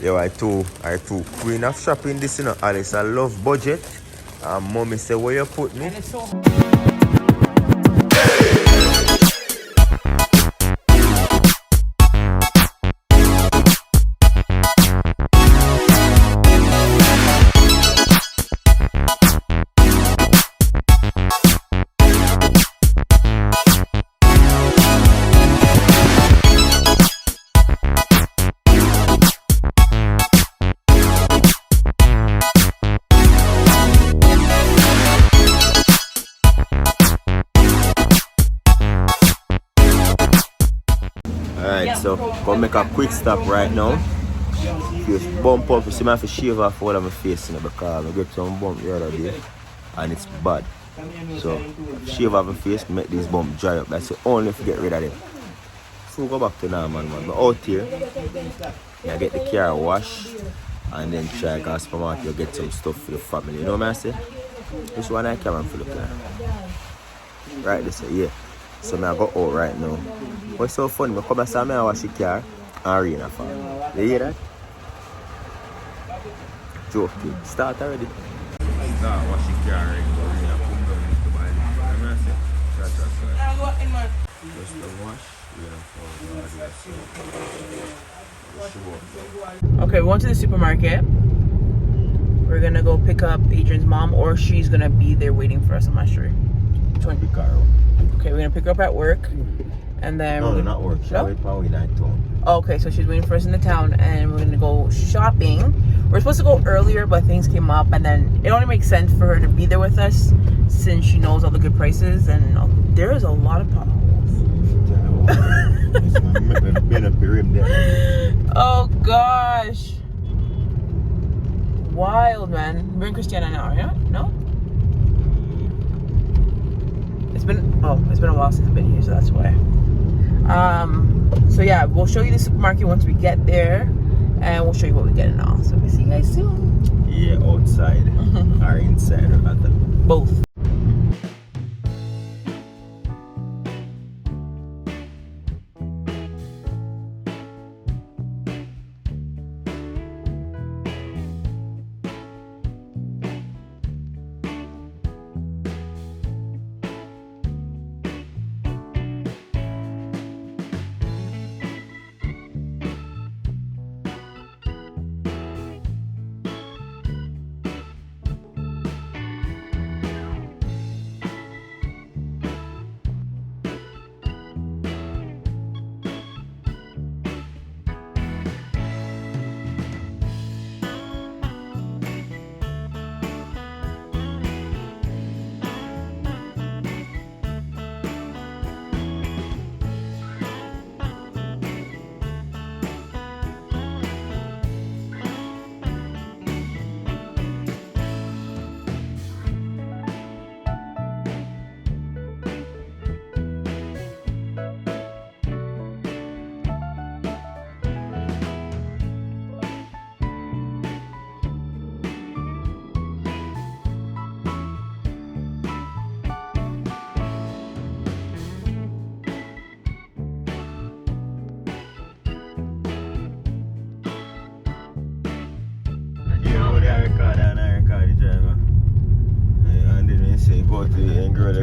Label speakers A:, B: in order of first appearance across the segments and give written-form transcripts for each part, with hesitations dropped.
A: Yo, I too queen of shopping this, you know, Alice. I love budget. And mommy say, where you put me? Alright, so gonna make a quick stop right now. Just bump up, you see me have to shave off all of my face, you know, because I get some bump the other day and it's bad. So shave off my face, make this bump dry up. That's the only if you get rid of them. So go back to normal, man. But out here, I get the car washed and then try to go to the supermarket, you get some stuff for the family. You know what I say? This one I carry for the car. Right, this way, yeah. So I go out right now. What's so funny? I come back and I wash the car and rain a fall. You hear that? Joking. Start already. Start wash the car and rain a come down into the body. I'm going to say, that's just the wash.
B: Okay, we went to the supermarket. We're gonna go pick up Adrian's mom, or she's gonna be there waiting for us. I'm not sure. Okay, we're gonna pick her up at work, and then
A: no, not work.
B: No?
A: Probably not town.
B: Okay, so she's waiting for us in the town, and we're gonna go shopping. We're supposed to go earlier, but things came up, and then it only makes sense for her to be there with us since she knows all the good prices, and there is a lot of potholes. Oh gosh, wild, man. We're in Christiana now, yeah? No? It's been a while since I've been here, so that's why. So yeah, we'll show you the supermarket once we get there, and we'll show you what we get and all. So we'll see you guys soon.
A: Yeah, outside or inside or rather.
B: Both.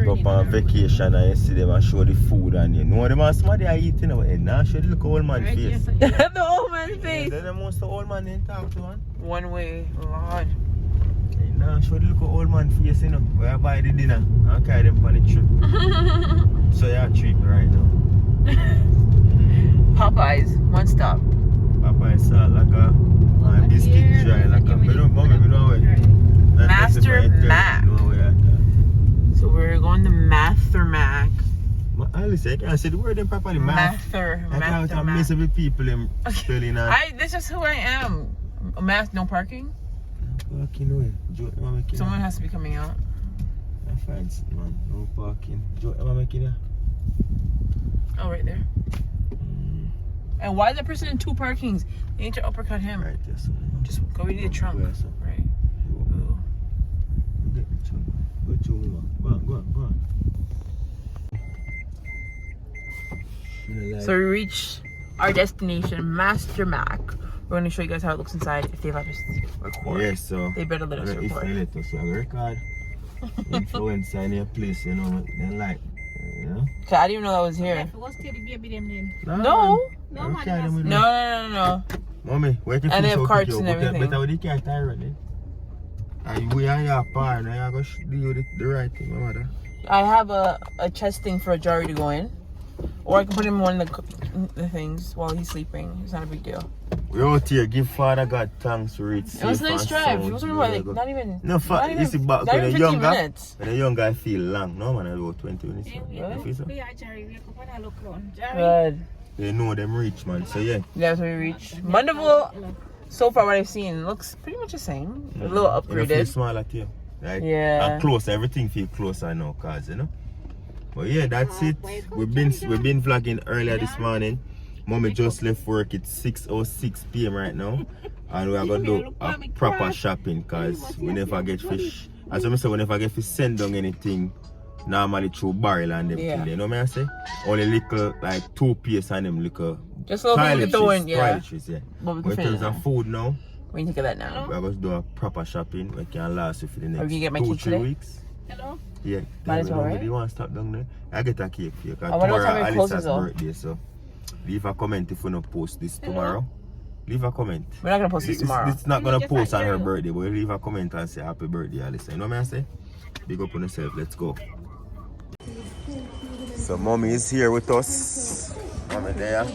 A: Go up on vacation and you see them and show the food and you know them and somebody are eating but now show the look old man face.
B: The old man face.
A: Then the most old man didn't talk to one.
B: One way, Lord.
A: Now show the look old man face, you know. Where I buy the dinner and carry them on the trip. So you're treat me right now.
B: Popeyes, one stop.
A: Popeyes like a biscuit dry like a
B: Master Mac. So we're going to Mather Mac.
A: Alice, I can't say the word in properly.
B: Mather.
A: I can't mess with people in spelling out.
B: This is who I am. No parking?
A: Parking way.
B: Someone has to be coming out.
A: I find man, no parking. Am I making it?
B: Oh, right there. And why is that person in two parkings? They need to uppercut him.
A: Right there, so
B: just go read the trunk. Right. Ooh.
A: Get the trunk. Go on.
B: So we reached our destination, Master Mac. We're going to show you guys how it looks inside if they let us record.
A: Yeah, so
B: they better let us
A: if
B: record.
A: they let us record, influence in your place, you know, they like, you know.
B: So I didn't even know that was here. No. No.
A: Mommy, where can
B: And they have carts and everything.
A: Better with the cat already. And we are your partner, and you're going to do the right thing, my mother.
B: I have a chest thing for a Jari to go in. Or I can put him in one of the things while he's sleeping. It's not a big deal.
A: We out here, give Father God thanks for it.
B: It was a nice drive. It wasn't like, not even...
A: No, you see, back
B: not
A: when
B: even 15 minutes.
A: When a young guy feel long, no man, about 20 minutes.
B: Really?
A: So.
B: Good.
A: They know them rich, man, so yeah.
B: That's where we reached. Mandeville, so far what I've seen, looks pretty much the same. A little upgraded.
A: It feels smaller too. Like,
B: yeah.
A: And closer, everything feels closer now, cause, you know. But yeah, that's it. We've been vlogging earlier this morning. Mommy just left work. It's 6:06 p.m. right now, and we are gonna do a proper shopping cause we never get fish. As I say, we never get fish send down anything normally through barrel and them thing. You know what I say? Only little like toothpaste and them little
B: just a little bit we can throw in, yeah.
A: But in terms of food now,
B: we can think of that now.
A: We are going to do a proper shopping. We can last you for the next 2-3 weeks.
C: Hello?
A: Yeah.
B: Might as well, right?
A: You want to stop down there? I get a cake for you. Because
B: tomorrow
A: Alyssa's birthday, so leave a comment if you don't post this tomorrow. Leave a comment.
B: We're not going to post this tomorrow.
A: It's not going to post on her birthday, but leave a comment and say happy birthday, Alyssa. You know what I say? Big up on yourself. Let's go. So mommy is here with us. Mommy there.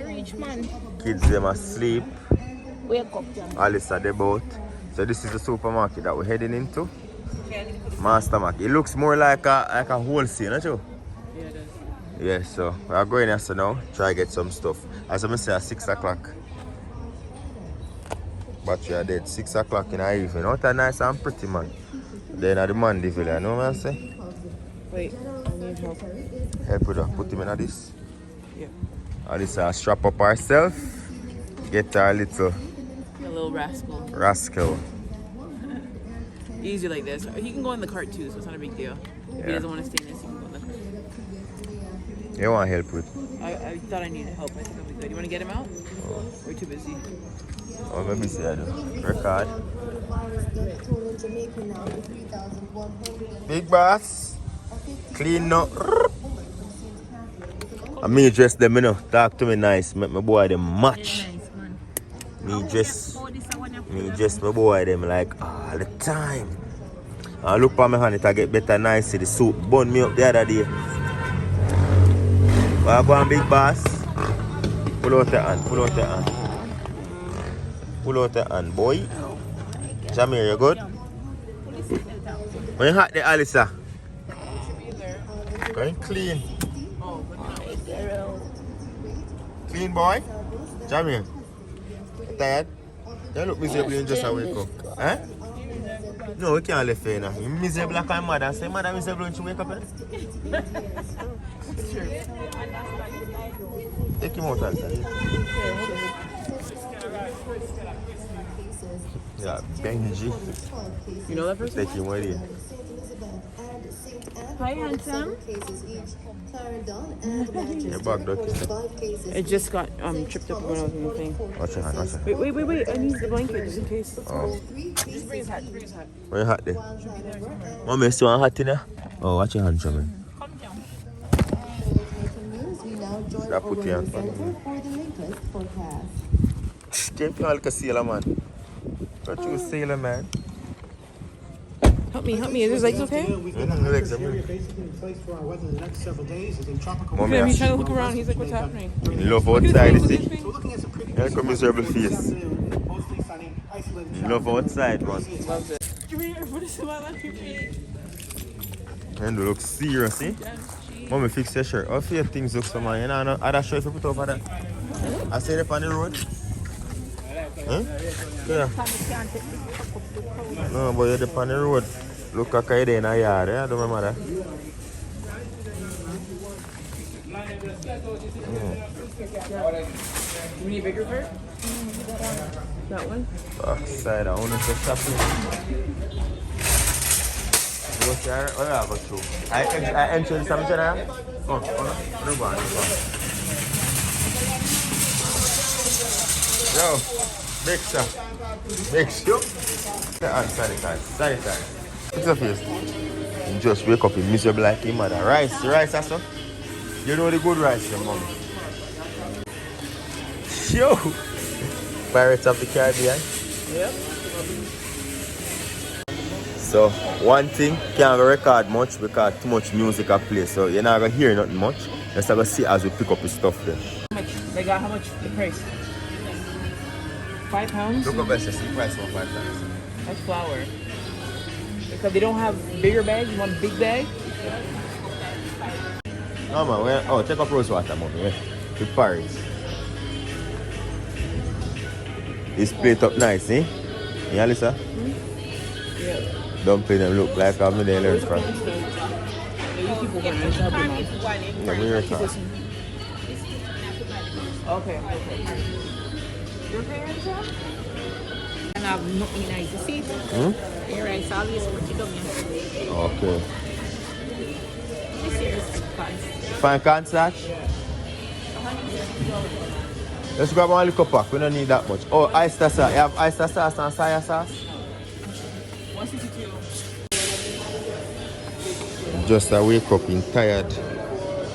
C: Rich man.
A: Kids them asleep.
C: Wake up.
A: Alyssa they both. So this is the supermarket that we're heading into. Master Market. It looks more like a wholesale, not you?
B: Yeah, it does.
A: Yeah, so we are going here so now. Try get some stuff. As I say at 6 o'clock. But we are dead. 6 o'clock in the evening. Not that nice and pretty, man. Then at the Mandeville, you know what I say?
B: Wait, I need help.
A: Help with that. Put him in this.
B: Yeah.
A: Alyssa strap up herself. Get her little rascal.
B: Easy like this. He can go in the cart too, so it's not a big deal. If he doesn't want to stay in this, he can go in the cart.
A: You want help with?
B: I thought I needed help. I think I'll be good. You want to get him out?
A: Oh.
B: We're too busy.
A: Oh, maybe see I do. Record. Big boss. Clean up. And me dress them, you know. Talk to me nice. Make my boy them match. Me dress my boy them like all the time. And look for my hand, it'll get better nice. The soup bun me up the other day. But go on, big boss. Pull out the hand, pull out the hand. Pull out the hand, boy. Jamir, you good? When you hot the Alyssa? Going clean. Clean, boy. Jamir. Tired? You look miserable in just a wake up. Eh? No, we can't leave you now. You're miserable like my mother. Say, mother miserable when she wake up. Eh? Take him out and yeah, Benji.
B: You know that person?
A: Take him with you.
C: Hi, handsome.
A: Your back dirty.
B: It just got tripped up when I was in the thing.
A: Watch your hand, watch your hand.
B: Wait. I need the blanket just in case.
A: Oh.
B: Just bring his hat,
A: Where you hot there? Mommy, you still want hot in there? Oh, watch your hand, Jamie. That put your hand on. Can't feel like a sailor, man. Got you a sailor, man.
B: Help me. Is his legs okay?
A: My legs are moving.
B: Mommy, he's trying to look around. He's like, what's happening?
A: You love outside, you see? Here come miserable face. You love outside, man.
B: Loves it. Come here, put a smile on your face.
A: And you look serious, see? Mommy, fix your shirt. How your things look so, man? You know, other shirt you put over there? I see it on the road. Huh? Yeah. No, but you're on the road. Look like you're in a yard, eh? I don't remember that.
B: You need a bigger shirt? That one?
A: Backside, I want to shopping. What's there? Oh, yeah, I got two. I entered something there. Oh, no, go on. Yo, big sir. Make sure. Sanitize. What's your face? You just wake up in miserable like your mother. Rice, also. You know the good rice, your mom. Yo! Pirates of the Caribbean.
B: Yep.
A: So, one thing, can't record much because too much music I play. So, you're not going to hear nothing much. Just going to see as we pick up the stuff there.
B: How much the price? £5?
A: Look up the price for 5 times.
B: That's flour. Because they don't have bigger bags. You want a big bag?
A: No man, take up rose water, mommy. With Paris. It's plate up nice, eh? Yeah, Lisa?
B: Yeah.
A: Dumpling them look like I'm there learn from.
B: Okay.
C: Your parents are? And I've nothing nice to see. Your rice, all these what you done here.
A: Okay.
C: This year's fun.
A: Fine cornstarch? Let's grab one little pack. We don't need that much. Oh, oyster sauce. You have oyster sauce and soya sauce?
B: 162.
A: Just I wake up in tired.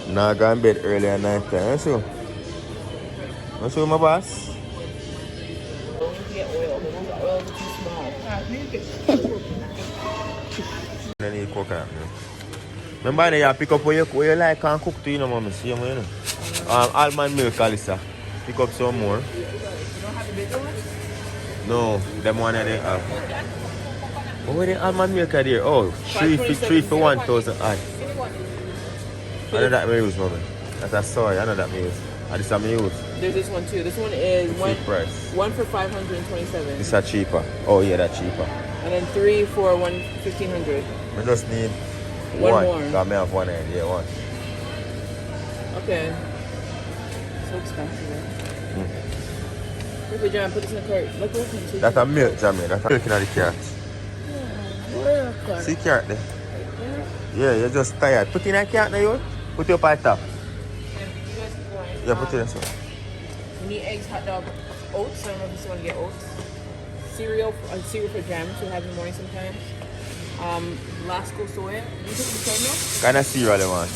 A: Now I go in bed early at night time. Let's show. Let's show my boss.
B: Don't get oil. The oil is too small.
A: I need coconut milk. Remember, you pick up what you like and cook to, you know, mommy. See, you know. Almond milk, Alyssa. Pick up some more.
B: You don't have the bigger one?
A: No, them one I didn't have. What were the almond milk are there? Oh, three for 1,000 odd. I know that I use, mommy. That's a soy. I know that I use. And this I use.
B: There's this one too. This one is
A: price.
B: one for 527.
A: This is cheaper. Oh yeah, that's cheaper.
B: And then 3 for 1,500.
A: I just need
B: one more.
A: Because I have one end. Yeah, one.
B: Okay. So expensive. Where's the jam? Put this in the cart. Look.
A: That's a milk, Jamie. That's a milk in the carrot. See carrot there? Yeah, you're just tired. Put in a carrot now, you. Put it up at the top. Yeah, put it in.
B: We need eggs, hot dog, oats. I don't know if you still want to get oats. Cereal for jam to have in the morning sometimes. Lasco soya. You take the soy milk?
A: Kind of cereal, you want.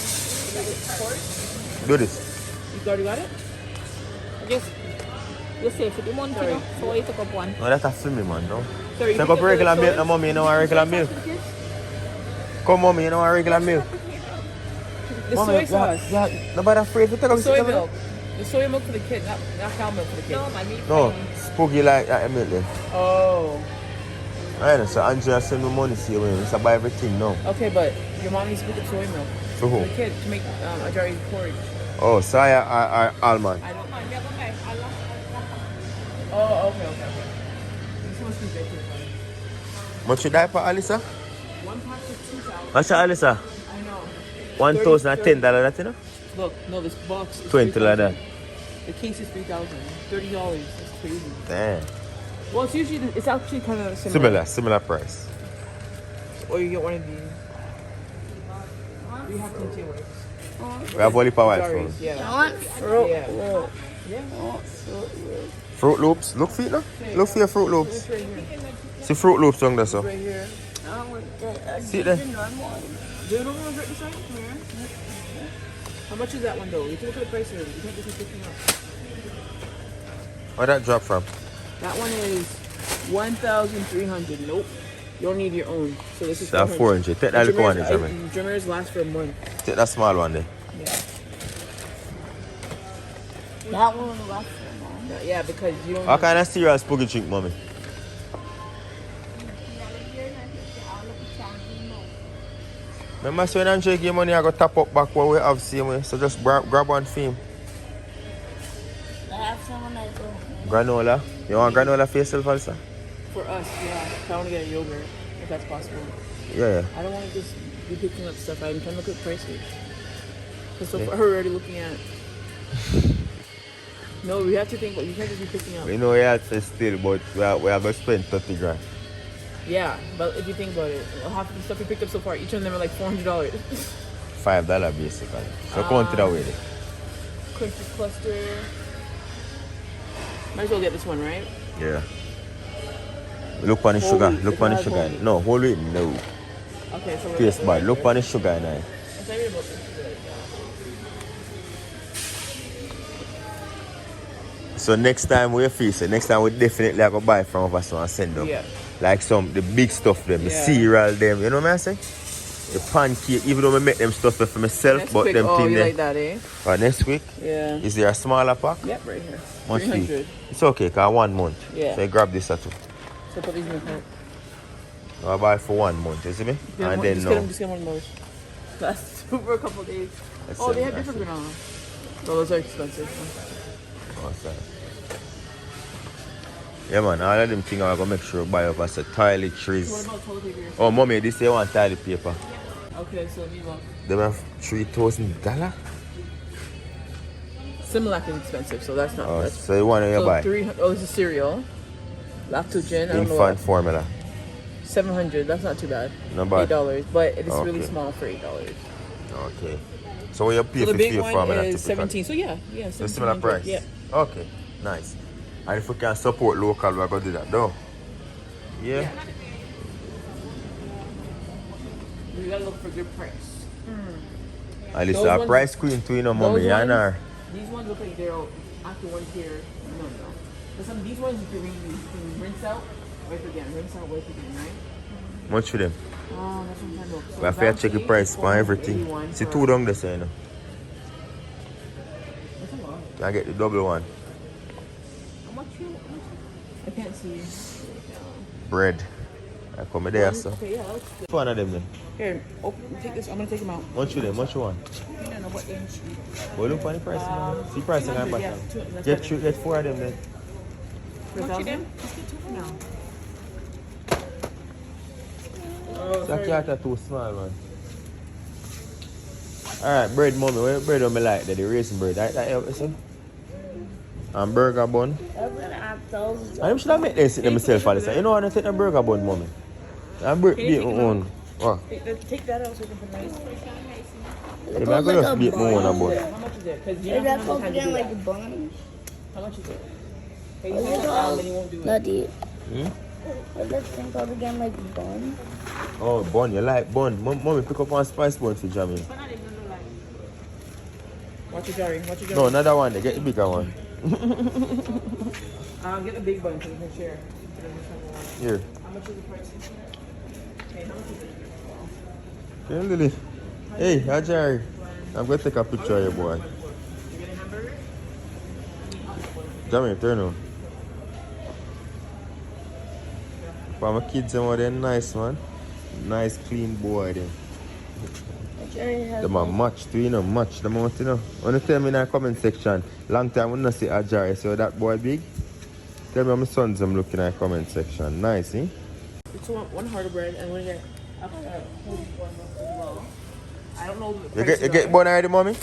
A: Do this.
B: You already got it?
C: Just, you say for the month, you know, so you took up one.
A: No, that's a filmy, man, no?
B: Sorry,
A: Take up regular milk, no, mommy, you know, regular milk. Come, mommy, you know, regular milk.
B: The soy sauce.
A: Yeah, nobody afraid to take up
B: Soy milk. The soy milk for the kid, not cow milk for the kid.
C: No, my meat.
A: No, spooky like that milk there.
B: Oh.
A: I know, so Angela send me money, see, when it's buy everything now.
B: Okay, but your mom needs to pick up soy milk.
A: For who?
B: For the kid, to make a jar of porridge.
A: Oh, soya or almond.
B: I don't. Oh, okay. This must be big.
A: Much you die for Alyssa?
B: One pack for 2,000.
A: What's that, Alyssa?
B: I know.
A: $1,010, that, you know?
B: Look, no, this box is
A: 20 like that.
B: The case is $3,000. $30. That's crazy.
A: Damn.
B: Well, it's actually kind of similar.
A: Similar price.
B: Or you get one of these. We have plenty of works.
A: We have only power
B: Sorry,
A: phones.
B: yeah.
C: I want fruit.
B: Yeah.
A: Fruit Loops. Look for it now. Look for your Fruit Loops.
B: It's right here.
A: See Fruit Loops on there, so.
B: Right here.
A: See it there.
B: Do you know what right beside? How much is that one though? You have to look at the price here. You can't just keep picking up.
A: Where that drop from?
B: That one is 1,300. Nope. You don't need your own. So this is
A: That's 400. Take that little one, Jamie.
B: Dreamers last for a month.
A: Take that small one there.
B: Yeah.
C: That one was left.
B: Yeah, because you don't.
A: What kind of cereal spooky drink, mommy? Remember, so when I'm taking your money, I go tap up back what we have same way. So just grab one theme.
C: I have someone that go.
A: Granola. You want granola for yourself also?
B: For us, yeah. I want to get a yogurt, if that's possible.
A: Yeah.
B: I don't want to just be picking up stuff. I'm trying to look at prices. Because so far, we're already looking at. No, we have to think, but you can't just be picking up.
A: We know we have to still, but we are going to spend 30 grand.
B: Yeah, but if you think about it, half of the stuff we picked up so far, each of them are like $400.
A: $5 basically. So come on to that way.
B: Crunchy cluster. Might as well get this one, right?
A: Yeah. Look on the
B: Whole
A: sugar.
B: wheat.
A: Look
B: It
A: on the
B: has
A: sugar.
B: whole wheat.
A: No, whole wheat. No.
B: Okay, so we're
A: Taste bad.
B: right
A: Look
B: there.
A: on the sugar now.
B: I'm sorry about this.
A: So next time we face it, next time we definitely have to buy from over so and send them.
B: Yeah.
A: Like some the big stuff them, the
B: Yeah.
A: cereal them, you know what I say? The pancake, even though I make them stuff for myself,
B: Next
A: but
B: week,
A: them
B: oh,
A: thing
B: you
A: there.
B: like that, eh?
A: Next week,
B: Yeah.
A: is there a smaller pack?
B: Yep, right here.
A: Much
B: 300.
A: It's okay, cause 1 month.
B: Yeah.
A: So you grab this at all.
B: So put these in the cart.
A: I buy for 1 month, you see me?
B: Yeah,
A: And
B: just
A: then
B: get
A: no.
B: them, just get one of those. That's for a couple of days.
A: That's
B: Oh, they
A: it,
B: have
A: that's
B: different
A: it.
B: granola. So those are expensive.
A: Oh, sorry. Yeah man, all of them things I'm gonna make sure buy up as a toiletries.
B: What about toilet paper?
A: Oh mommy, this they want toilet paper.
B: Okay, so these one.
A: They have $3,000.
B: Similac is expensive, so that's not.
A: Oh,
B: That's,
A: so you want to
B: so
A: buy?
B: 300. Oh, this is cereal. Lactogen. I don't know.
A: Infant formula.
B: 700. That's not too bad.
A: Not bad.
B: $8, but it is really
A: Okay.
B: small for $8.
A: Okay. So what you pay
B: So the
A: for
B: big
A: your
B: one
A: formula
B: is
A: typical?
B: 17. So yeah.
A: So similar
B: 1700.
A: price?
B: Yeah.
A: Okay, nice. And if we can support local, we're going to do that though. Yeah?
B: We gotta look for good price.
A: At least
B: Those
A: a
B: ones-
A: price queen too, you know, mommy.
B: Those
A: And
B: ones-
A: her.
B: These ones look like they're after one here. No. But these ones you can rinse out, wipe again, rinse out, wipe again, right?
A: Much for them.
B: Oh, that's what I'm trying to look. So
A: We have to check the price for everything.
B: 481
A: See
B: for-
A: two down there, so, you know.
B: That's a lot.
A: Can I get the double one?
B: How much I can't see.
A: Bread. I come there, so.
B: Okay, yeah, that looks good.
A: One of them then.
B: Here, take this. I'm gonna take them out.
A: Much for them, much you want?
B: I don't know what inch.
A: Well, look for the price. See price in
B: 200,
A: my
B: yeah,
A: bottom.
B: that's
A: Get
B: better.
A: two, get 4 of them then.
B: How much them? Let's get 2 for now. Oh,
A: So I
B: sorry.
A: can't too small, man. Alright, bread, mommy. What bread do I like? The raisin bread. That help, you see? And burger bun. I should have made this myself, Alice. You know what I take the burger bun, mommy? I'm
B: Can you
A: beat
B: take
A: my
B: them
A: own. What?
B: Take that out so you can put nice.
A: I'm not going to beat my own bun.
B: How much is it? Because you
D: Is
B: don't
D: that
B: have
D: supposed
B: time
D: to
B: to
D: be
B: do
D: like
B: that.
D: the bun?
B: How much is it? Hey, you hold it down, then you won't do it.
D: Not it.
A: Hmm?
D: Is that thing called again like the bun?
A: Oh, bun. You like bun. Mommy, pick up one spice bun for Jamie.
B: Watch your jarring. Watch your
A: No,
B: jarring.
A: another one. They get the bigger one.
B: Get the big bun so you can share.
A: Here.
B: How much is the price? Okay, how much is it?
A: Hey, Lily. Hey, hi, Jerry. I'm going to take a picture of your boy.
B: You get a hamburger?
A: Jamie, turn on. For my kids, they're nice, man. Nice, clean boy, them. Them a match too, you know, match them out, you know. When you tell me in the comment section, long time we not see a jar, so that boy big. Tell me how my sons I'm looking at the comment section. Nice, eh?
B: It's one harder bread and one get I don't know the
A: You
B: price.
A: get bun already, mommy?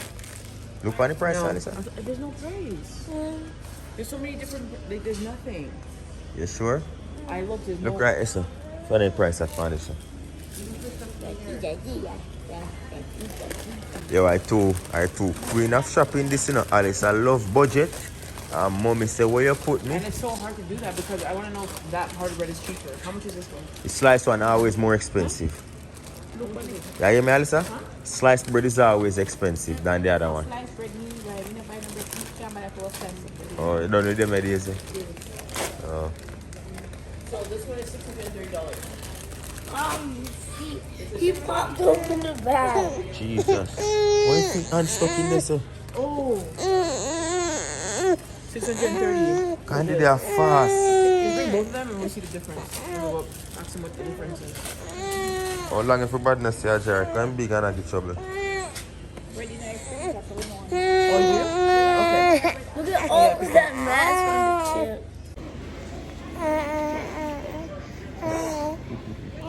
A: Look on the price,
B: No,
A: Alisa.
B: there's no price. There's so many different. There's nothing.
A: You sure?
B: I looked. There's
A: Look
B: no.
A: right here, sir. For the price I found this. Yo, I too queen of shopping this, you know, Alice. I love budget. Mommy say, where you put me?
B: And it's so hard to do that because I want to know if that harder bread is cheaper. How much is this one?
A: The sliced one always more expensive. You hear me, Alisa? Sliced bread is always expensive than the other one.
C: Sliced bread means like we never buy number 2 can buy that for expensive.
A: Oh, you don't need them ideas, eh? Oh.
B: So this one is $630.
D: He popped open the bag.
A: Jesus. Why is your hand stuck in there, sir?
B: Oh. 630.
A: Can't do that fast.
B: Let's bring both of them and we'll see the difference. We'll ask them what the difference is.
A: How long if you badness here, Jerry? I'm big and I get trouble.
C: Ready nice. That's what we want.
B: Oh, you do? Okay.
D: Look at all that mask on the chip.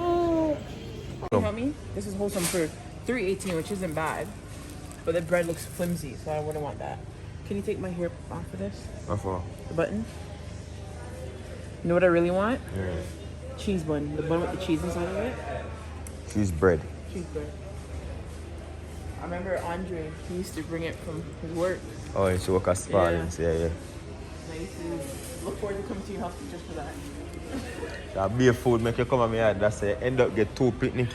B: Can you help me? This is wholesome for $3.18, which isn't bad. But the bread looks flimsy, so I wouldn't want that. Can you take my hair off of this?
A: What for?
B: The button? You know what I really want?
A: Yeah.
B: Cheese bun. The bun with the cheese inside of it.
A: Cheese bread.
B: Cheese bread. I remember Andre, he used to bring it from his work.
A: Oh, you should work at Spartans. Yeah, yeah.
B: Nice I used to look forward to coming to your house just for that.
A: That beer food make you come at me yard. That's it. End up get 2 picnic.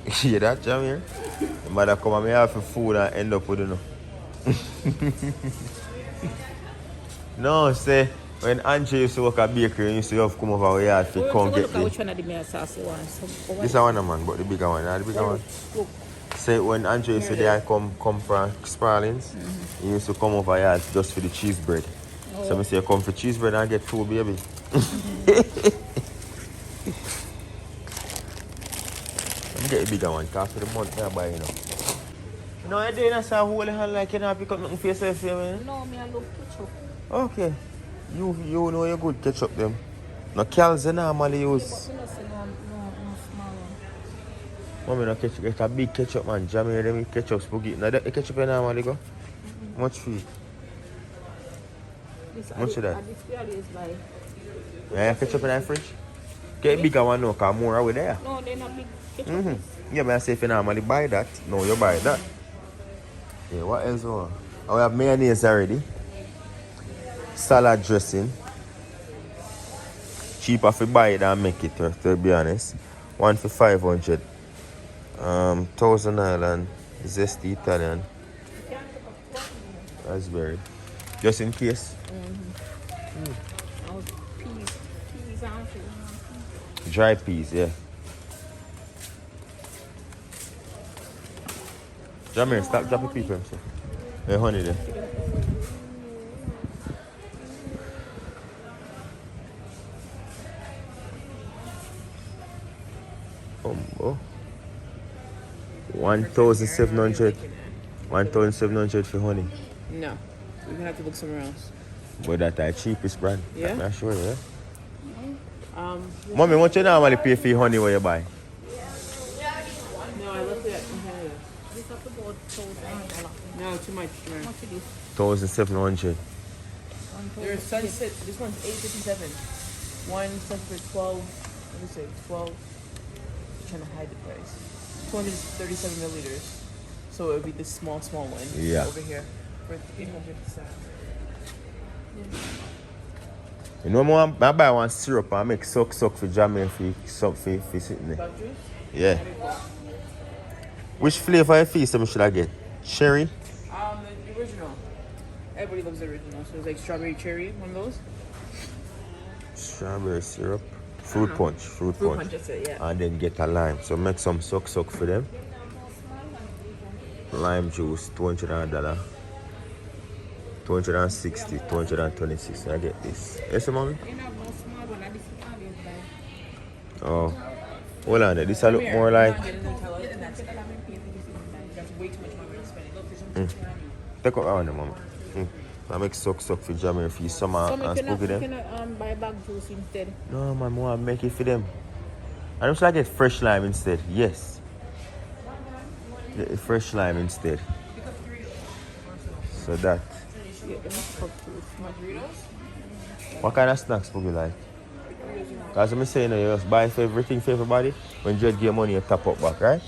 A: You hear that, Jamie? The mother come at me yard for food and end up with you. No, say when Andre used to work at bakery, he used to have come over our yard to come get the.
C: Which one of the meal sauce you want?
A: This one, man, but the bigger one. The bigger one.
C: Look.
A: Say when Andre used to there come from Sparlings, he used to come over here just for the cheese bread. So I say come for cheese bread and get 2, baby. Let me get the bigger one, because for the month I buy, you know. No, you're doing a whole hand like you don't pick up nothing for yourself, you know?
C: No, me I love ketchup.
A: Okay. You know you're good ketchup them. No Cal's they normally use.
C: No small one.
A: Mommy no ketchup, get a big ketchup man. Jamie them with ketchup spooky. Now the ketchup you normally go? Much for it? Much of that? Yeah, ketchup in the fridge? Get a bigger one now, because more are there.
C: No, they're not big ketchup.
A: Yeah, but I say if you normally buy that, no, you buy that. Yeah, what else we want? Oh, we have mayonnaise already. Salad dressing. Cheaper if you buy it than make it, to be honest. One for 500. Thousand Island, zesty Italian. Raspberry. Just in case.
C: Oh, peas and food.
A: Dry peas, yeah. Jamir, stop dropping people. Hey, honey there. Oh. 1,700. 1,700 for honey.
B: No, we're gonna have to look somewhere else.
A: But that's the cheapest brand.
B: Yeah?
A: I'm sure, yeah. Mommy, what you normally pay for your honey when you buy?
B: No, I left it at
C: This up about $1,000.
B: No, too much.
C: How much it is?
A: 1,700.
B: There's sunset. This one's $8.57. One set for 12. Let me say 12. I'm trying to hide the price. 237 milliliters. So it would be this small one.
A: Yeah.
B: Over here for 800.
A: You know, I buy one syrup and make suck for jamming for sitting there.
B: About juice?
A: Yeah. Which flavor of feast should I get? Cherry?
B: The original. Everybody loves the original. So it's like strawberry cherry, one of those.
A: Strawberry syrup. Fruit punch.
B: Fruit punch, that's it, yeah.
A: And then get a lime. So make some suck for them. Lime juice, $200. 260, 226. I get this. Yes, mommy?
C: You have no small one. This is
A: Oh. Hold on, this I look more like.
B: That's way too much money to spend. Look, there's some
A: Take out that one, mama. I make suck for jamming for you summer and spooky them.
C: You can buy bag juice instead.
A: No, man, I want to make it for them. I don't like get fresh lime instead. Yes. Get fresh lime instead. So that. What kind of snacks would you like? Because I'm saying you just buy for everything for everybody. When you get money, you top up back, right?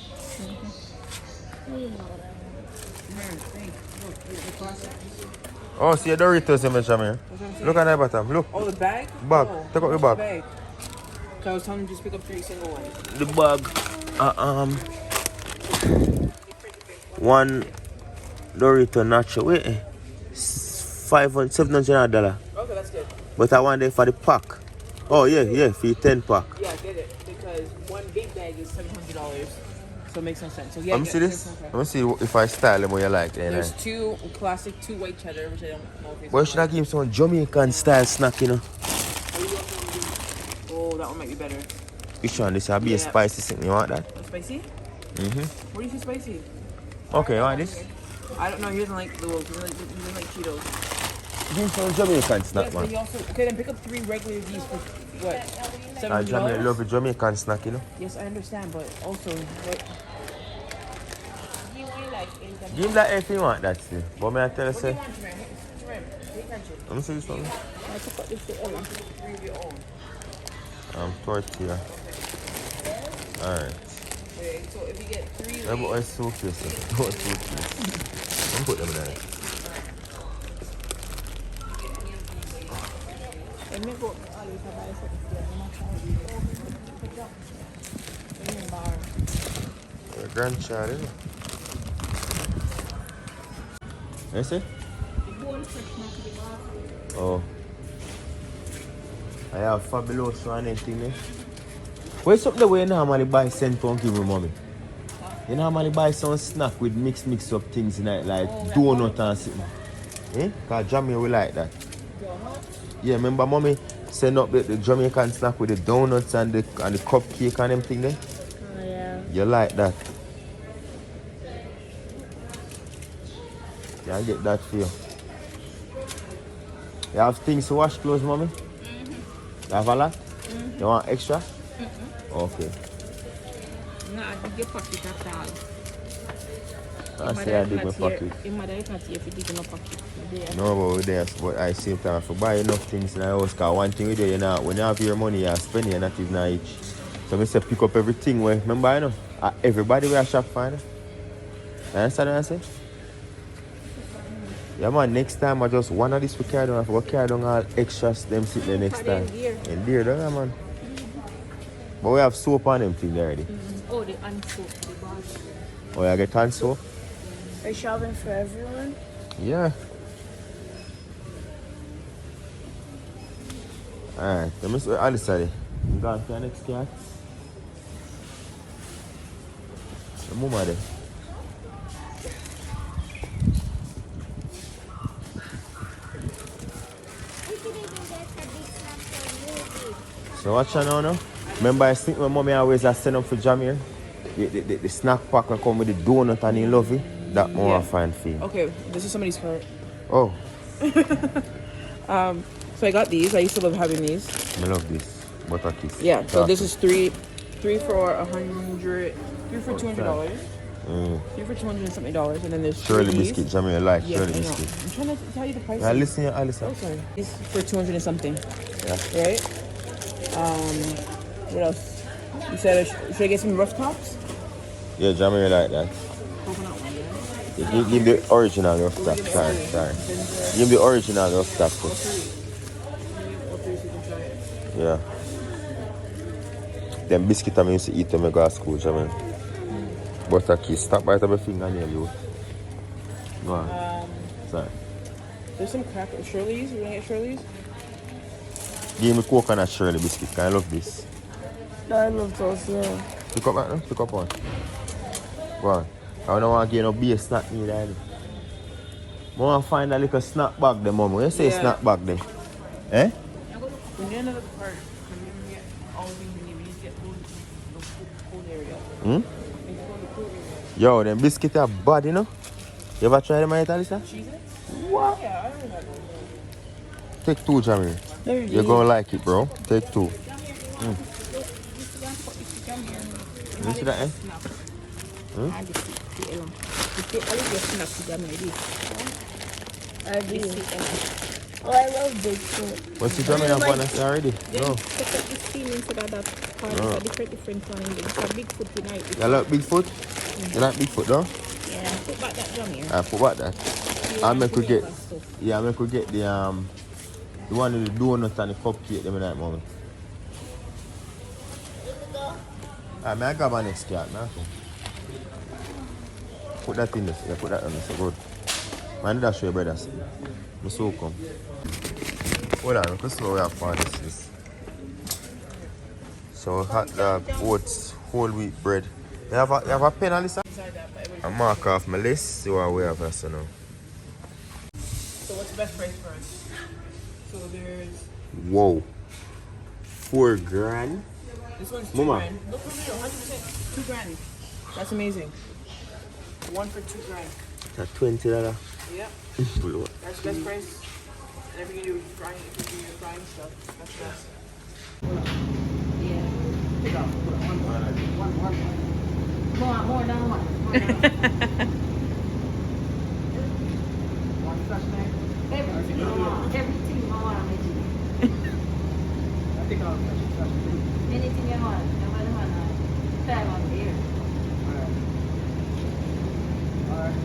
A: Oh, see the Doritos, Jamie. Look at that bottom. Look.
B: Oh, the bag?
A: Bag.
B: Oh,
A: Take out the bag.
B: Cause I was telling him just pick up 3 single ones.
A: The bag. One Dorito nacho. Wait. $700.
B: Okay, that's good.
A: But I want it for the pack. Oh, yeah, for the 10 pack.
B: Yeah, get it. Because one big bag is $700. So it makes no sense. So yeah,
A: Let me see this. Let me see if I style them what you like.
B: There's 2 classic, 2 white cheddar, which I don't know if it's.
A: But should I give him some Jamaican style snack, you know?
B: Oh, that one might be better.
A: Which one? This will be a spicy thing. You want that?
B: Spicy?
A: Mm-hmm.
B: What do you see spicy?
A: Okay, you want this?
B: I don't know. He doesn't like the he doesn't like Cheetos.
A: Give him some Jamaican snack,
B: Yes,
A: man.
B: but he also okay. Then pick up 3 regular of these for what?
A: Jamaican
B: $700.
A: love a Jamaican snack, you know?
B: Yes, I understand, but also what?
A: Give him that if you want that still. But may I tell you,
B: What do you
A: say,
B: want, Jermaine? Jermaine, pay attention.
A: let me see this one.
C: I took out this to Ella.
B: 3 of your own.
A: Tortilla. Alright.
B: Okay, so if you get 3
A: Yeah, but I suitcase. What suitcase? Don't put them in there.
C: When we go, I always have buy something for them.
A: Your grandchild, isn't it? You see?
C: The bone fresh not to the bar.
A: Oh. I have fabulous one and thing there. What's up the way you normally buy cent and give me mommy? You normally buy some snack with mix up things in it, like donut and something. Eh? Because Jamaica we like that. Yeah, remember mommy send up the Jamaican snack with the donuts and the cupcake and them thing there?
D: Oh, yeah.
A: You like that? Yeah, I get that for you. You have things to wash clothes, mommy? You have a lot? You want extra? Okay.
C: No, I dig your pocket at all.
A: I say I dig my pocket.
C: Your mother is not here if you dig in a pocket.
A: No, but we there, but I same time I buy enough things in the house. Because one thing we do, you know, when you have your money, you spend it, not even each. So I say pick up everything where, remember, you know, everybody will shop fine. You understand what I say? Yeah, man, next time I just one of these we carry down. I forgot carry down all extras, them sit there next time. And there, don't you, man? But we have soap on them thing already.
C: Oh, the hand soap, the bars.
A: Oh, you get hand soap?
D: Are you shopping for everyone?
A: Yeah. Alright, let me see what Alice said. You gone for your next cat? The mama there. So watch out now. Remember I think my mommy always send up for Jamir? The snack pack that come with the donut and he love it. That more
B: Yeah.
A: fine thing.
B: Okay, this is somebody's cart.
A: Oh,
B: So I got these. I used to love having these.
A: I love this. Butter kiss.
B: Yeah. So this is three for $100, three for $200, three for $200 and something dollars, and then there's
A: Shirley
B: these.
A: biscuit, Jamir like
B: Yeah,
A: Shirley
B: I know.
A: biscuit.
B: I'm trying to tell you the price.
A: Yeah, listen here, Alice.
B: Oh, sorry. These for 200 and something.
A: Yeah.
B: Right? What else? You said should I get some rough tops?
A: Yeah, Jamir like that.
B: Coconut one, yeah.
A: Give the original rough top. Sorry. Give the original rough top.
B: All three so you can try it.
A: Yeah. Them biscuit I used to eat when I go to school, Jamir. Butter kiss. Stop biting my fingernail, you. Go on. Sorry.
B: There's some crackers. Shirley's. You want to get Shirley's?
A: Give me coconut Shirley biscuit. I love this.
D: No, I love those, yeah.
A: Pick up that now. Pick up one. Go on. I don't want to get no beer snack me there. I want to find a little snack bag there, mama. When you say
B: Yeah.
A: snack bag there? Eh?
B: When you're in another part, when you get all the things you need to get food, the food area.
A: Hmm?
B: And go to the food area.
A: Yo, them biscuits are bad, you know? You ever try them, Alisa?
B: Cheese it?
A: What?
B: Yeah, I don't have one.
A: Take two, Jamie.
D: There
A: You're going to like it, bro. Take two. You see that, eh?
D: I do. Oh, I love Bigfoot.
A: What's the Jamie have one already? No.
C: Pick up this thing instead of that part. It's a different one. It's a big foot tonight.
A: You like Bigfoot? You like Bigfoot, though?
C: Yeah, put back that drum here.
A: I forgot that. I make we get, yeah, I make we get the one with the donut and the cupcake them in that moment. I grab my next cat, man. Put that in there, yeah, put that on there, so good. Man, that's your brothers. My so come. Hold on, let's see what we have for this. So hot dog, oats, whole wheat bread. You have a pen, Alyssa? I mark off my list, see what we have here, so now.
B: So what's the best price for us? So there's...
A: Whoa. $4,000?
B: This one's $2
A: Mama.
B: grand. Look for me, 100% $2 grand. That's amazing. One for $2 grand.
A: That's $20.
B: Yep. That's the best price. And if you can do frying, if you do your frying stuff, that's best.
C: Yeah.
B: Pick up. One.
C: More than one.
B: One fresh man.
C: Everything I want. Everything I want.
B: I think I'll fresh.
C: Anything you want. No matter what. Try one here.
B: Alright.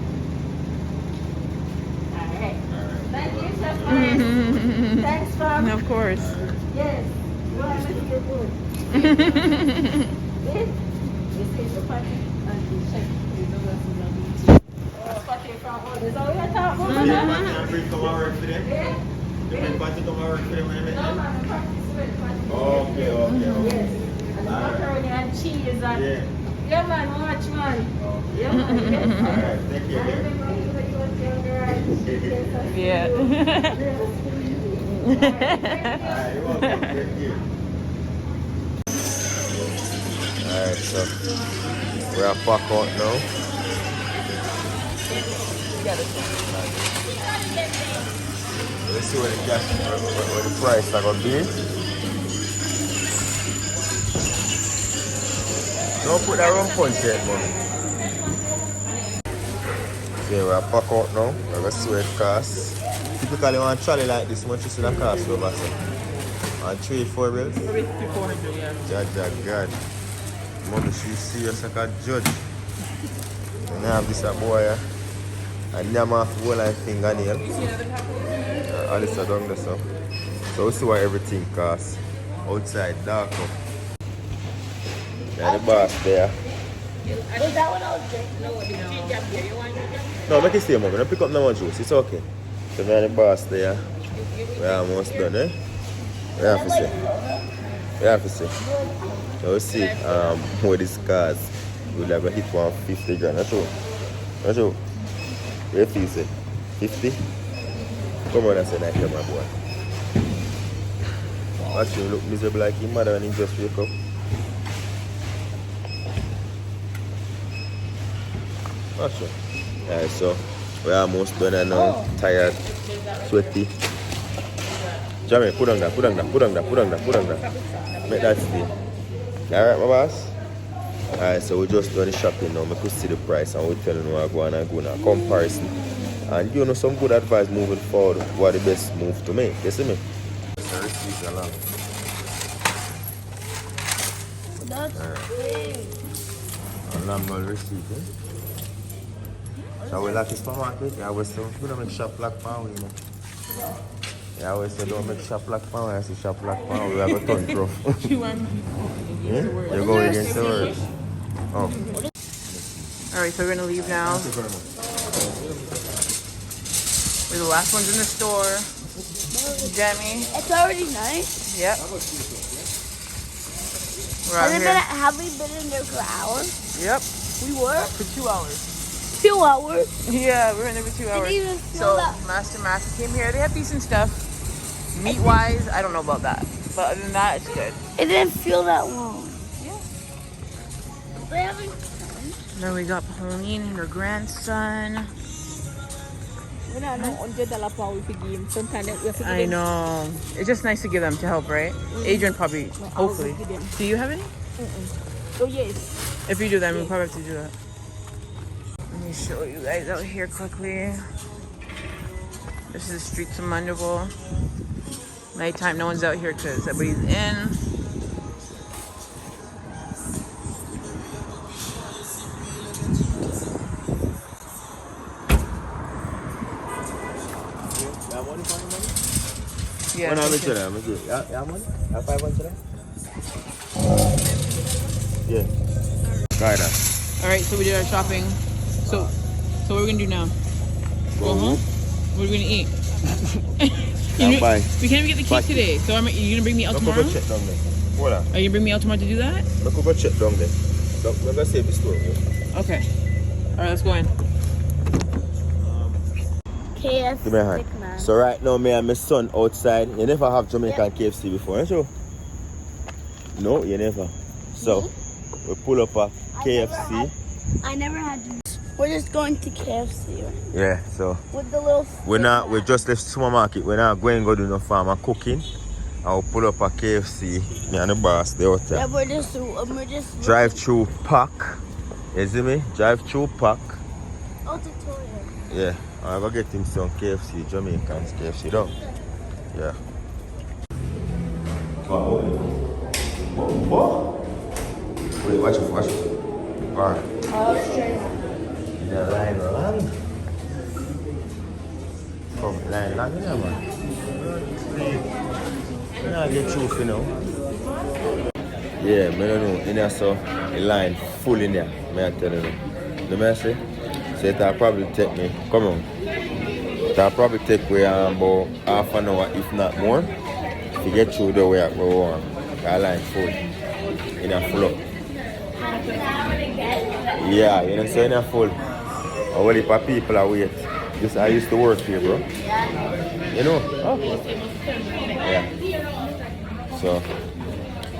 C: Alright. Thank you, Chef. Thanks, Mom.
B: Of course.
D: Yes. Why am I feel good? Yes. This is the party and the check. You know that's what I'm doing. Party from all this. All we are talking about.
A: Yeah, but you bring come and work for them?
D: Yeah.
A: You bring party come and work for them when you make
D: No,
A: them?
D: man, the practice with party.
A: Okay, okay.
D: Yes. And the macaroni and cheese and...
A: Yeah.
D: Yeah, man, watch, man.
A: Okay.
D: Yeah, man. Yes.
A: Alright, thank you.
D: I remember when you was younger and...
B: Yeah.
A: Alright, you're welcome. Thank you. Alright, so we're back out now. Let's see what the cash, what the price are gonna be. Don't put that rum punch yet, man. Okay, we're back out now. We're gonna see what it costs. Typically, one trolley like this, much is in a cost over so. On 3-4 bills.
B: Maybe 400, yeah.
A: God. Mommy, she's serious like a judge. And I have this a boy here. And them have whole line fingernail. Alice are down there, so we'll see what everything costs. Outside, dark up. Yeah, the boss there.
D: Was that what I was drinking? No, the ginger beer. You want ginger?
A: No, make it stay, Mom. Don't pick up no more juice. It's okay. So, me and the boss there. We're almost done, eh? We have to see. So, we'll see with these cars. We'll have a hit 150 grand. Not sure. Where you say? 50? Come on and say that, my boy. Watch him look miserable like his mother when he just wake up. Watch him. Alright, so we're almost done now. Tired, sweaty. Jamie, put on that. Make that stay. Alright, my boss? Alright, so we just done the shopping now. We could see the price and we tell them we're going to go now. Comparison. And you know some good advice moving forward. What the best move to make. You see me? The receipt along.
D: That's big.
A: A long receipt, eh? So we like the supermarket. I always say, we don't make shop like pound, you know. I always say, don't make shop like pound. I say, shop like pound. We have a ton rough.
B: You want
A: Yeah? You go against the word. Oh.
B: Alright, so we're gonna leave now.
A: Thank you very much.
B: We're the last ones in the store. Jamie.
D: It's already nice.
B: Yep. We're out here.
D: Have we been in there for hours?
B: Yep.
D: We were?
B: For 2 hours.
D: 2 hours?
B: Yeah, we were in there for 2 hours.
D: Didn't even feel
B: So
D: that.
B: Master Mac came here. They have decent stuff. Meat wise, I don't know about that. But other than that, it's good.
D: It didn't feel that long.
B: Yeah.
D: They haven't come.
B: Then we got Pauline and her grandson.
C: We don't know $100 power we game. Sometimes we have to give
B: I
C: them.
B: know. It's just nice to give them to help, right? Adrian probably, hopefully.
C: give them.
B: Do you have any?
C: Oh yes.
B: If you do that, we probably have to do that. Let me show you guys out here quickly. This is the streets of Mandeville. Nighttime, no one's out here because everybody's in. Yeah.
A: What happened to them? You have money? You have 500? Yeah. Got that.
B: All right, so we did our shopping. So what we're gonna do now?
A: Go home.
B: What are we gonna eat?
A: I'm buying.
B: We can't even get the cake
A: Bye.
B: today. So you gonna bring me out
A: Look
B: tomorrow?
A: go check down there. Hold on.
B: Are you gonna bring me out tomorrow to do that?
A: Look go check down there. Look, we're gonna save the store. Yeah.
B: Okay. All right, let's go in.
D: KFC
A: Give me a hand.
D: stick man.
A: So right now, me and my son outside. You never have Jamaican KFC before, ain't you? No, you never. So we pull up a KFC.
D: I never had to. We're just going to KFC, right?
A: Yeah. So
D: With the little.
A: we just left the supermarket. We're not going to go do no farmer cooking. I'll pull up a KFC. Me and the boss, they out there.
D: Yeah, we're just.
A: Drive through park. You see me? Drive through park.
D: Oh, tutorial.
A: Yeah. I'm gonna get him some KFC, Jamaican's KFC though. Yeah. What? Wait, watch it. Alright. The line long. Come, line long, yeah, man. I get through, you know. Yeah, I don't know. In there, so the line full in there. May I tell you? The message. So it'll probably take me. Come on. It'll probably take me about half an hour, if not more, to get through the way I go on. The line full. In a full up. Yeah, you know, so in a full. A whole heap of people are wait. Just I used to work here, bro. You know? Oh. Yeah. So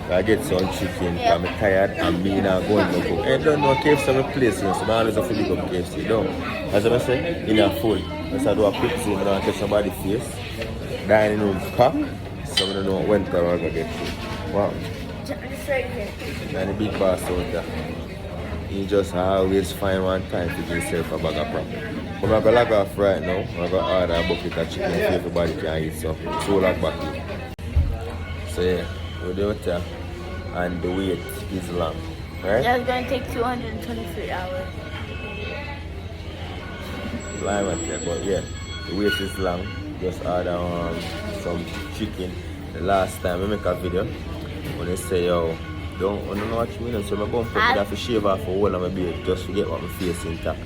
A: I get some chicken, I'm tired and me now going to cook. I don't know KFC my place, you know, so I always have to pick up KFC. No. As I say, in a full. As I do a quick zoom, I don't catch somebody's face. Dining room pack. So I don't know when time I'm going to get through. Wow.
D: Just right here.
A: And the big boss out there. You just always find one time to give yourself a bag of prop. But I'm going to log off right now. I'm going to order a bucket of chicken so everybody can eat some. So log back in. So yeah, we're doing it and the wait is long. Right?
D: That's going to take 223 hours.
A: Line right there, but yeah, the wait is long. Just order some chicken. The last time I make a video, when they say, yo, don't know what you mean, so I'm going to have to shave off a whole of my beard just to get what my face intact.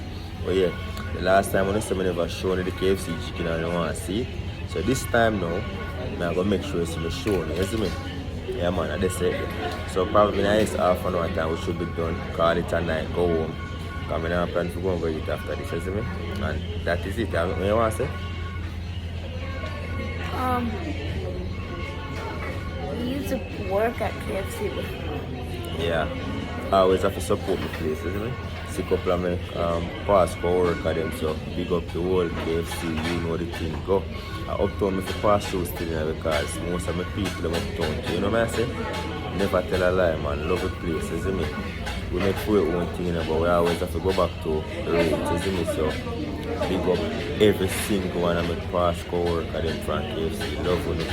A: But yeah, the last time when I said I never shown the KFC chicken and I don't want to see it. So this time now, I'm going to make sure it's in the show, you see me? Yeah man, that's it. So probably in the next half an hour time we should be done. Call it a night, go home. Because I don't plan to go and go eat after this, you see me? And that is it. What you want to say?
D: We used to work at KFC before.
A: Yeah. I always have to support the place, isn't it? See a couple of my past co-work at them, so big up the whole KFC, you know the thing go. Uptown me for pass through still because most of my people are uptown. You know what I say? Never tell a lie, man. Love the place, isn't it? We make for our own thing, you know, but we always have to go back to the roots, isn't it? So big up every single one of my past co-work at them from KFC. Love you.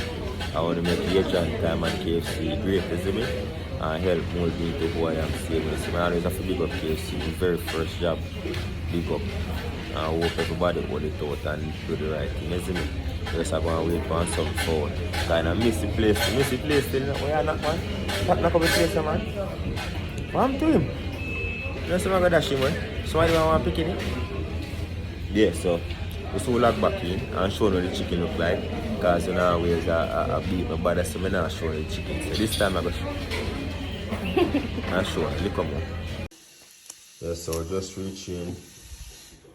A: I want to make Asian time at KFC great, isn't it? And help more into who I am saving. So I always have to big up KFC, the very first job. Big up. And I hope everybody hold it out and do the right thing, isn't it? Just I'm going to wait for some phone. Kind of miss the place. Miss the place still. Where are you not, man? Not up the place, man. What happened to him? You know, someone got dash him, man. So why do I want to pick it? Yeah, so we still log back in and show you the chicken look like. Because you know always I beat my body, so I'm not showing the chicken. So this time I'm going to show. I'm sure. Look on. Yeah, so just reaching.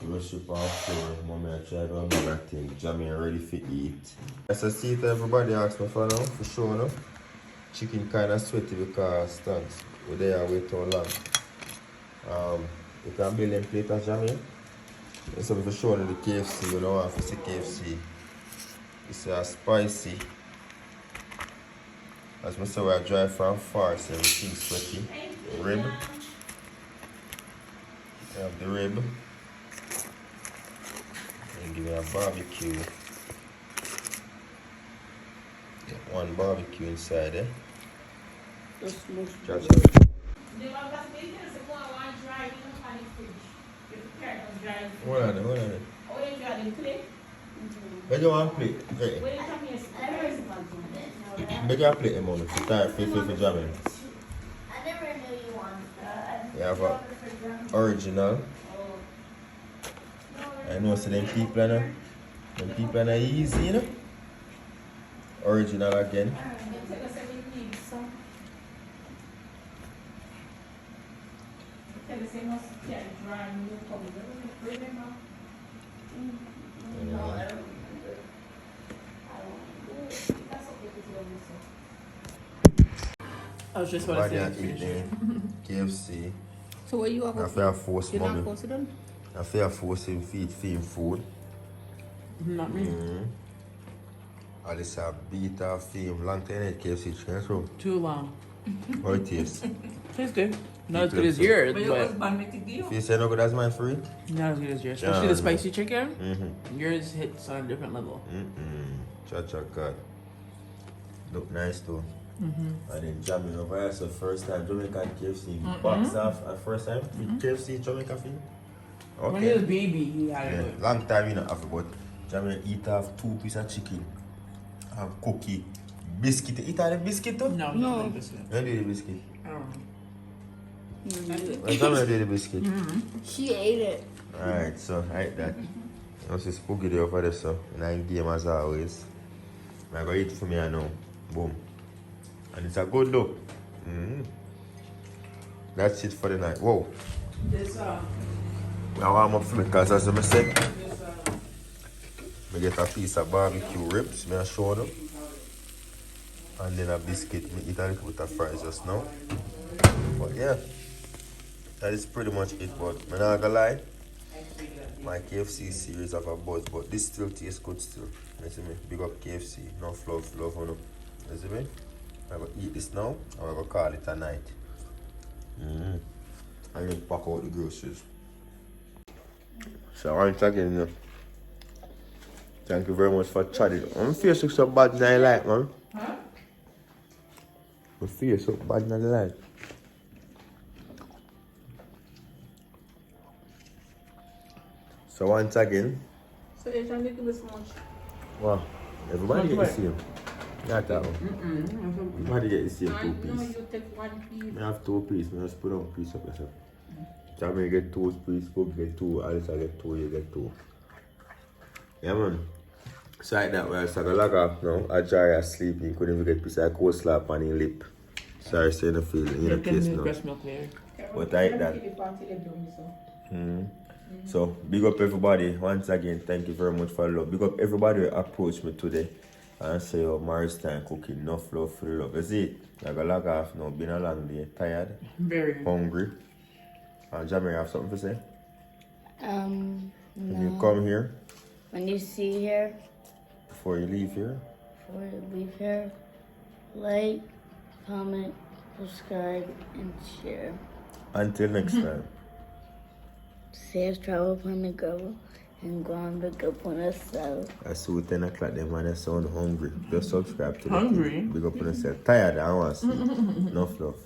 A: Worship on floor. Mommy, I tried one more thing. Jamaica ready for eat. As I see it, everybody asked me for now, for sure now. Chicken kind of sweaty because stunts. We're there wait too long. You can build them plate of Jamaica. So for sure the KFC, you know, if you see KFC, it's spicy. As I say, I drive from far, so everything's sweaty. Rib. You have the rib. And give it a barbecue. Get one barbecue inside there. Cha-cha. Hold on there. Where do you want to play? Okay. Make your plate them on the time for jamming.
D: I never knew you wanted that.
A: You have a original. I know so them people are easy, you know. Original again.
B: I was just about to say.
A: KFC.
C: So what you have?
A: I feel force
C: You're
A: mommy.
C: not forced on?
A: I feel force him feed food.
B: Not me.
A: All this a beat of film. Long time I ate KFC chicken, so
B: Too long.
A: how it tastes.
B: Tastes good. Not as
A: People
B: good as
A: so-
B: yours,
C: But your
B: but
C: husband make it deal.
A: If you say no good as mine for it,
B: not as good as yours. Especially the
A: Yeah.
B: spicy chicken. Yours hits on a different level.
A: cha God. Look nice too. And then jamming over here, so first time Jamaican KFC box off at first time KFC Jamaica film.
B: When he was baby, he had
A: Yeah,
B: it.
A: long time you know have but Jamaica eat off 2 pieces of chicken and cookie, Biscuit. Eat all the biscuit too?
B: No,
C: No.
B: no. Biscuit.
A: I do the biscuit.
B: I don't know.
A: I come and do the biscuit.
C: She ate it.
A: Alright, so I ate that. I was spooky there for this, so in a game as always. I'm gonna eat it for me now. Boom. And it's a good look. That's it for the night. Whoa.
B: This
A: I warm up for me because as I said, I get a piece of barbecue ribs, I show them. And then a biscuit, I eat a little bit of fries just now. But yeah, that is pretty much it. But I'm not gonna lie, my KFC series have a buzz, but this still tastes good still. You see me? Big up KFC, no fluff, love on them. You see me? I'm gonna eat this now, and I'm gonna call it a night. I'm gonna pack out the groceries. So once again, thank you very much for chatting. My face looks so bad in the light, man.
B: Huh?
A: My face so bad in the light. So once again,
D: So you're trying to do this much?
A: wow, everybody get the
B: What's
A: same. Not that one. Everybody get the same two
D: No,
A: piece.
D: you take one piece.
A: I have 2 pieces, I just put on piece of yourself. Jamaica get 2 pieces, Cook get 2, Alice get 2, you get 2. Yeah man. So like that, well, so I log off now. I try to sleep, you couldn't even get a piece of cold slap on your lip. Sorry, say no feel in your case now.
B: breast milk there.
A: But I eat that. So big up everybody. Once again, thank you very much for the love. Big up everybody who approached me today and say, oh, Maris time cooking, enough love for the love. You see, I got log off now, been a long day, tired,
B: Very.
A: hungry. And Jamie, have something to say? When you
C: No.
A: come here,
C: When you see here,
A: before you leave here,
C: before you leave here, like, comment, subscribe, and share.
A: until next time.
C: Safe travel upon the go, and go on big up on yourself.
A: I see you 10 o'clock, them man, they sound hungry. Just subscribe to the
B: Hungry?
A: Big up on yourself. Tired, I want to sleep. Enough love.